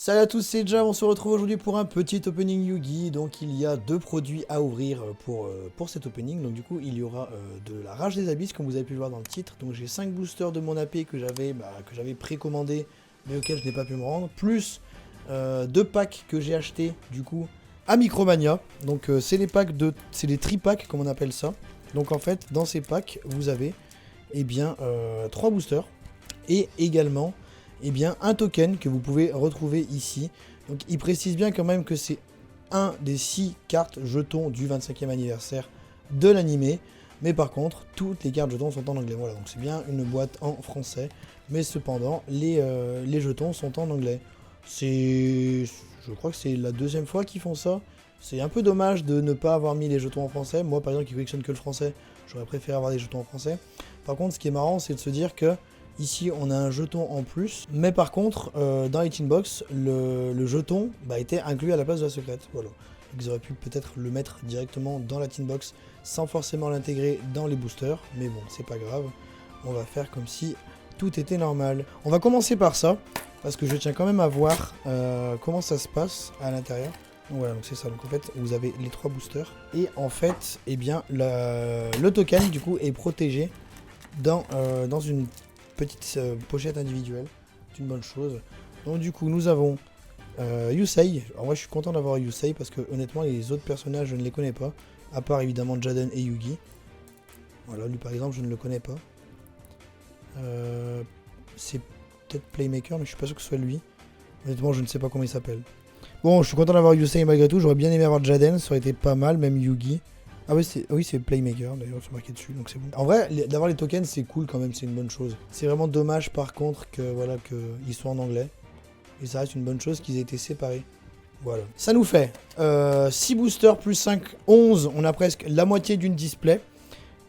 Salut à tous, c'est Jam, on se retrouve aujourd'hui pour un petit opening Yugi. Donc il y a deux produits à ouvrir pour cet opening. Donc du coup il y aura de la Rage des Abysses comme vous avez pu le voir dans le titre. Donc j'ai 5 boosters de mon AP que j'avais précommandé mais auxquels je n'ai pas pu me rendre. Plus 2 packs que j'ai achetés du coup à Micromania. Donc c'est les tripacks comme on appelle ça. Donc en fait dans ces packs vous avez 3 boosters et également un token que vous pouvez retrouver ici. Donc il précise bien quand même que c'est un des 6 cartes jetons du 25e anniversaire de l'animé. Mais par contre, toutes les cartes jetons sont en anglais. Voilà, donc c'est bien une boîte en français. Mais cependant, les jetons sont en anglais. Je crois que c'est la deuxième fois qu'ils font ça. C'est un peu dommage de ne pas avoir mis les jetons en français. Moi, par exemple, qui collectionne que le français, j'aurais préféré avoir des jetons en français. Par contre, ce qui est marrant, c'est de se dire que ici, on a un jeton en plus. Mais par contre, dans les Box, le jeton était inclus à la place de la secrète. Voilà. Donc, ils auraient pu peut-être le mettre directement dans la Box sans forcément l'intégrer dans les boosters. Mais bon, c'est pas grave. On va faire comme si tout était normal. On va commencer par ça, parce que je tiens quand même à voir comment ça se passe à l'intérieur. Donc voilà, donc c'est ça. Donc en fait, vous avez les 3 boosters. Et en fait, le token, du coup, est protégé dans une petite pochette individuelle. C'est une bonne chose. Donc du coup, nous avons Yusei. En vrai, je suis content d'avoir Yusei parce que honnêtement, les autres personnages, je ne les connais pas. À part évidemment Jaden et Yugi. Voilà, lui par exemple, je ne le connais pas. C'est peut-être Playmaker, mais je suis pas sûr que ce soit lui. Honnêtement, je ne sais pas comment il s'appelle. Bon, je suis content d'avoir Yusei malgré tout. J'aurais bien aimé avoir Jaden, ça aurait été pas mal, même Yugi. Ah oui, c'est Playmaker, d'ailleurs, c'est marqué dessus, donc c'est bon. En vrai, d'avoir les tokens, c'est cool quand même, c'est une bonne chose. C'est vraiment dommage, par contre, qu'ils soient en anglais. Et ça reste une bonne chose qu'ils aient été séparés. Voilà. Ça nous fait 6 boosters plus 5, 11. On a presque la moitié d'une display.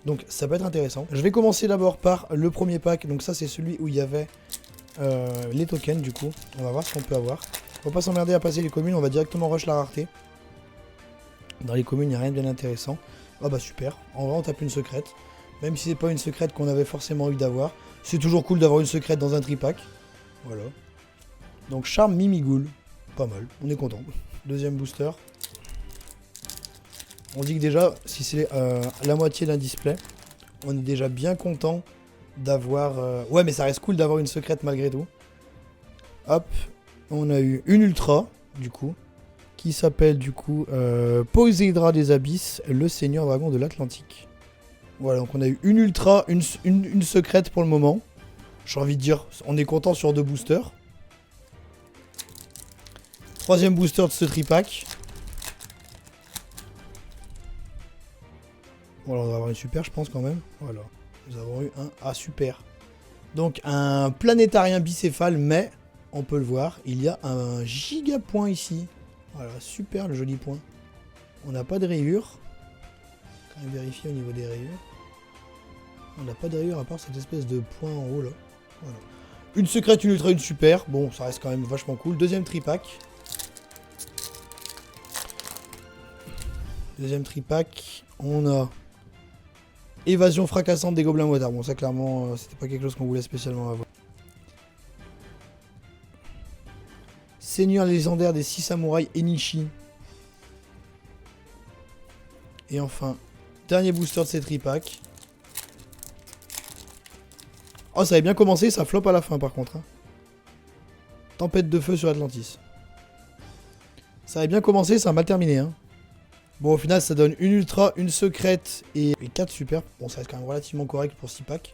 Donc ça peut être intéressant. Je vais commencer d'abord par le premier pack. Donc ça, c'est celui où il y avait les tokens, du coup. On va voir ce qu'on peut avoir. On va pas s'emmerder à passer les communes, on va directement rush la rareté. Dans les communes, il n'y a rien de bien intéressant. Ah bah super, en vrai on tape une secrète. Même si c'est pas une secrète qu'on avait forcément eu d'avoir. C'est toujours cool d'avoir une secrète dans un tripack. Voilà. Donc charme Mimigoul. Pas mal, on est content. Deuxième booster. On dit que déjà, si c'est la moitié d'un display, on est déjà bien content d'avoir... Ouais mais ça reste cool d'avoir une secrète malgré tout. Hop, on a eu une ultra, du coup. Qui s'appelle du coup Poséidra des Abysses, le seigneur dragon de l'Atlantique. Voilà, donc on a eu une ultra, une secrète pour le moment. J'ai envie de dire, on est content sur 2 boosters. Troisième booster de ce tripack. Voilà, on va avoir une super, je pense quand même. Voilà, nous avons eu un super. Donc un planétarien bicéphale, mais on peut le voir, il y a un giga point ici. Voilà, super le joli point. On n'a pas de rayures. Quand même vérifier au niveau des rayures. On n'a pas de rayures à part cette espèce de point en haut là. Voilà. Une secrète, une ultra, une super. Bon, ça reste quand même vachement cool. Deuxième tripack. Deuxième tripack. On a évasion fracassante des gobelins motards. Bon, ça clairement, c'était pas quelque chose qu'on voulait spécialement avoir. Seigneur légendaire des 6 samouraïs Enishi. Et enfin, dernier booster de ces tripacks. Oh, ça avait bien commencé, ça flop à la fin par contre. Hein. Tempête de feu sur Atlantis. Ça avait bien commencé, ça a mal terminé. Hein. Bon, au final, ça donne une ultra, une secrète et 4 super. Bon, ça reste quand même relativement correct pour 6 packs.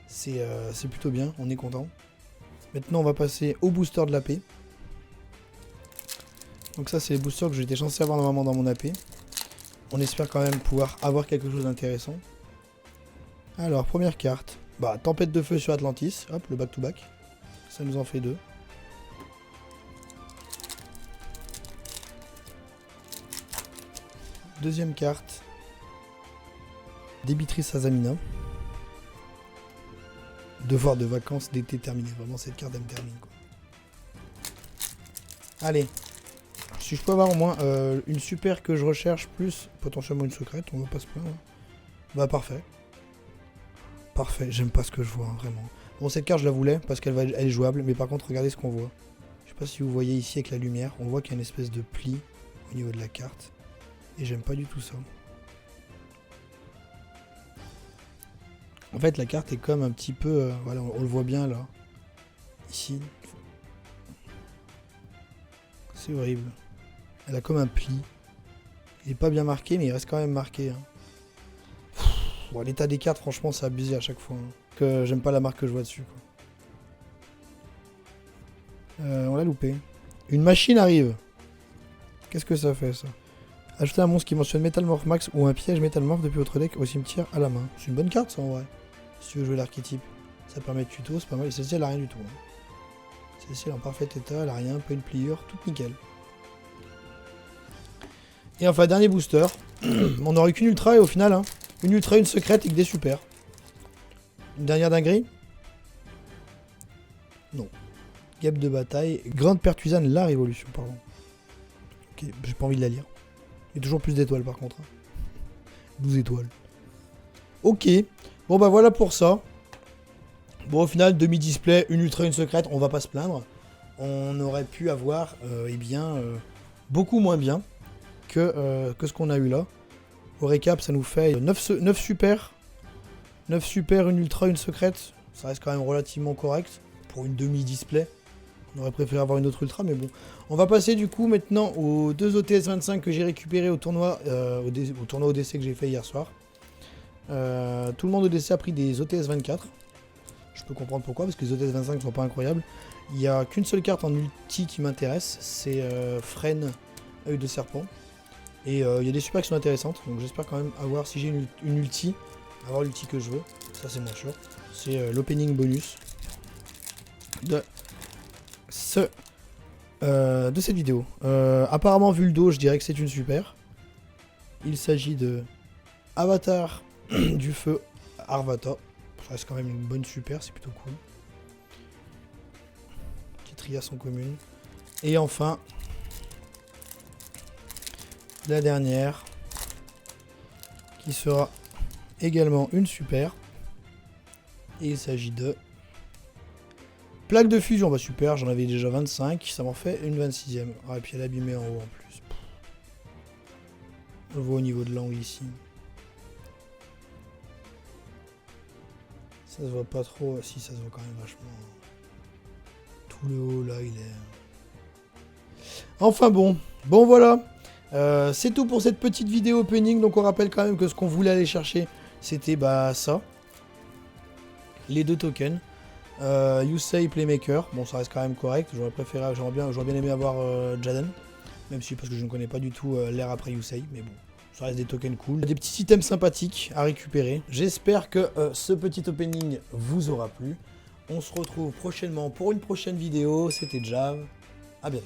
C'est plutôt bien, on est content. Maintenant, on va passer au booster de l'AP. Donc ça, c'est les boosters que j'étais censé avoir normalement dans mon AP. On espère quand même pouvoir avoir quelque chose d'intéressant. Alors, première carte. Bah, tempête de feu sur Atlantis. Hop, le back-to-back. Ça nous en fait 2. Deuxième carte. Débitrice Azamina. Devoir de vacances d'été terminé. Vraiment, cette carte, elle me termine, quoi. Allez. Si je peux avoir au moins une super que je recherche, plus potentiellement une secrète, on va pas se plaindre. Bah parfait. Parfait, j'aime pas ce que je vois, hein, vraiment. Bon, cette carte je la voulais parce qu'elle est jouable, mais par contre regardez ce qu'on voit. Je sais pas si vous voyez ici avec la lumière, on voit qu'il y a une espèce de pli au niveau de la carte. Et j'aime pas du tout ça. En fait, la carte est comme un petit peu... voilà, on le voit bien là. Ici. C'est horrible. Elle a comme un pli. Il est pas bien marqué, mais il reste quand même marqué. Hein. Bon, l'état des cartes, franchement, c'est abusé à chaque fois. Hein. Que j'aime pas la marque que je vois dessus. Quoi. On l'a loupé. Une machine arrive. Qu'est-ce que ça fait, ça? Ajouter un monstre qui mentionne Métalmorph Max ou un piège Métalmorph depuis votre deck au cimetière à la main. C'est une bonne carte, ça, en vrai. Si tu veux jouer l'archétype. Ça permet de tuto, c'est pas mal. Et celle-ci, elle a rien du tout. Hein. Celle-ci, elle est en parfait état, elle a rien, pas une pliure, tout nickel. Et enfin, dernier booster. On n'aurait qu'une ultra et au final, hein, une ultra, une secrète et que des super. Une dernière dinguerie? Non. Guêpe de bataille. Grande pertuisane, la révolution, pardon. Ok, j'ai pas envie de la lire. Il y a toujours plus d'étoiles par contre. 12 étoiles. Ok. Bon bah voilà pour ça. Bon au final, demi-display, une ultra, une secrète, on va pas se plaindre. On aurait pu avoir eh bien, beaucoup moins bien que ce qu'on a eu là. Au récap, ça nous fait 9 super. 9 super, une ultra, une secrète. Ça reste quand même relativement correct pour une demi-display. On aurait préféré avoir une autre ultra, mais bon. On va passer du coup maintenant aux 2 OTS 25 que j'ai récupérés au tournoi ODC que j'ai fait hier soir. Tout le monde ODC a pris des OTS 24. Je peux comprendre pourquoi, parce que les OTS 25 ne sont pas incroyables. Il n'y a qu'une seule carte en ulti qui m'intéresse, c'est Frêne, œil de serpent. Et il y a des super qui sont intéressantes, donc j'espère quand même avoir, si j'ai une ulti, avoir l'ulti que je veux. Ça c'est moins sûr. C'est l'opening bonus de cette vidéo. Apparemment, vu le dos, je dirais que c'est une super. Il s'agit de Avatar du feu Arvata. Ça reste quand même une bonne super, c'est plutôt cool. Qui triasse en commune. Et enfin, la dernière, qui sera également une super. Et il s'agit de plaque de fusion. Bah super, j'en avais déjà 25, ça m'en fait une 26e. Ah, et puis elle est abîmée en haut en plus. On le voit au niveau de l'angle ici. Ça se voit pas trop, si ça se voit quand même vachement. Tout le haut là, il est... Enfin bon, voilà. C'est tout pour cette petite vidéo opening. Donc on rappelle quand même que ce qu'on voulait aller chercher, c'était bah ça. Les 2 tokens. Yusei Playmaker, bon ça reste quand même correct, j'aurais bien aimé avoir Jaden, même si parce que je ne connais pas du tout l'ère après Yusei, mais bon, ça reste des tokens cool. Des petits items sympathiques à récupérer. J'espère que ce petit opening vous aura plu. On se retrouve prochainement pour une prochaine vidéo, c'était Jav, à bientôt.